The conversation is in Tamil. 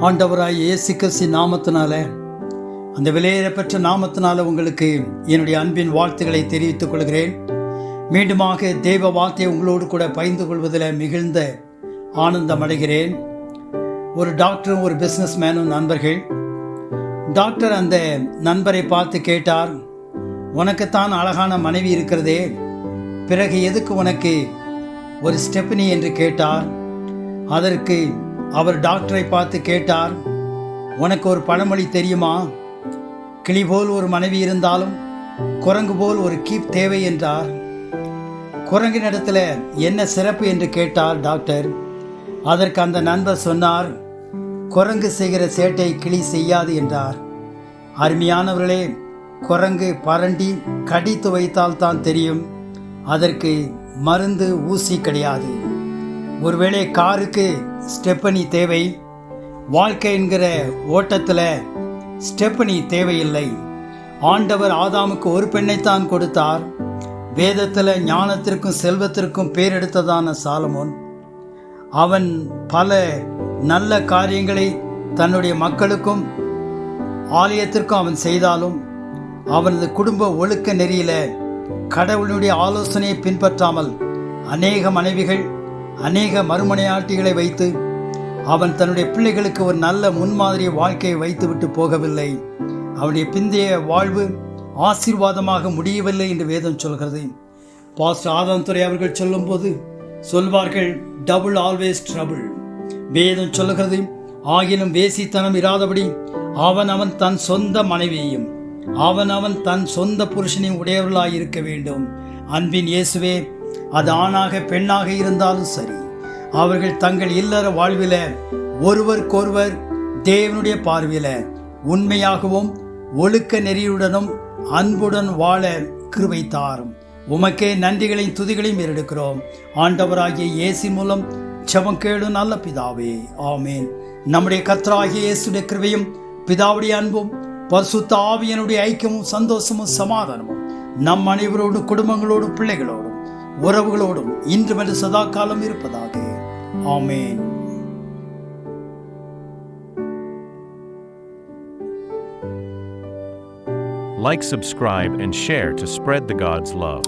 ஆண்டவராய் இயேசு கிறிஸ்து நாமத்தினால, அந்த விலையேறப்பெற்ற நாமத்தினால உங்களுக்கு என்னுடைய அன்பின் வாழ்த்துக்களை தெரிவித்துக் கொள்கிறேன். மீண்டுமாக தேவ வார்த்தையை உங்களோடு கூட பகிர்ந்து கொள்வதில் மிகுந்த ஆனந்தம் அடைகிறேன். ஒரு டாக்டரும் ஒரு பிஸ்னஸ் மேனும் நண்பர்கள். டாக்டர் அந்த நண்பரை பார்த்து கேட்டார், உனக்குத்தான் அழகான மனைவி இருக்கிறதே, பிறகு எதுக்கு உனக்கு ஒரு ஸ்டெப்னி என்று கேட்டார். அதற்கு அவர் டாக்டரை பார்த்து கேட்டார், உனக்கு ஒரு பழமொழி தெரியுமா? கிளி போல் ஒரு மனைவி இருந்தாலும் குரங்கு போல் ஒரு கீப் தேவை என்றார். குரங்கின் இடத்துல என்ன சிறப்பு என்று கேட்டார் டாக்டர். அதற்கு அந்த நண்பர் சொன்னார், குரங்கு செய்கிற சேட்டை கிளி செய்யாது என்றார். அருமையானவர்களே, குரங்கு பரண்டி கடித்து வைத்தால் தான் தெரியும், அதற்கு மருந்து ஊசி கிடையாது. ஒருவேளை காருக்கு ஸ்டெப்பனி தேவை, வாழ்க்கை என்கிற ஓட்டத்தில் ஸ்டெப்பனி தேவையில்லை. ஆண்டவர் ஆதாமுக்கு ஒரு பெண்ணைத்தான் கொடுத்தார். வேதத்தில் ஞானத்திற்கும் செல்வத்திற்கும் பேர் எடுத்ததான சாலமோன், அவன் பல நல்ல காரியங்களை தன்னுடைய மக்களுக்கும் ஆலயத்திற்கும் அவன் செய்தாலும், அவனது குடும்ப ஒழுக்க நெறியில கடவுளுடைய ஆலோசனையை பின்பற்றாமல் அநேக மனைவிகள் அநேக மறுமனையாட்டிகளை வைத்து அவன் தன்னுடைய பிள்ளைகளுக்கு ஒரு நல்ல முன்மாதிரி வாழ்க்கையை வைத்துவிட்டு போகவில்லை. அவனுடைய பிந்தைய வாழ்வு ஆசீர்வாதமாக முடியவில்லை என்று வேதம் சொல்கிறது. பாஸ்டர் ஆதாம் துரை அவர்கள் சொல்லும்போது சொல்வார்கள், டபுள் ஆல்வேஸ் ட்ரபிள். வேதம் சொல்லுகிறது, ஆகிலும் வேசித்தனம் இராதபடி அவன் தன் சொந்த மனைவியையும் அவன் தன் சொந்த புருஷனையும் உடையவர்களாய் இருக்க வேண்டும். அன்பின் இயேசுவே, அது ஆணாக பெண்ணாக இருந்தாலும் சரி, அவர்கள் தங்கள் இல்லற வாழ்வில ஒருவருக்கொருவர் தேவனுடைய பார்வையில உண்மையாகவும் ஒழுக்க நெறியுடனும் அன்புடன் வாழ கிருபை தாரும். உமக்கே நன்றிகளையும் துதிகளையும் ஏறெடுக்கிறோம். ஆண்டவராகிய இயேசு மூலம் ஜெபம் கேளும் நல்ல பிதாவே, ஆமேன். நம்முடைய கர்த்தராகிய இயேசுடைய கிருபையும் பிதாவுடைய அன்பும் பரிசுத்த ஆவியினுடைய ஐக்கியமும் சந்தோஷமும் சமாதானமும் நம் அனைவரோடும் குடும்பங்களோடும் பிள்ளைகளோடும் உறவுகளோடும் இன்று என்று சதா காலம் இருப்பதாக. ஆமேன். Like, subscribe and share to spread the God's love.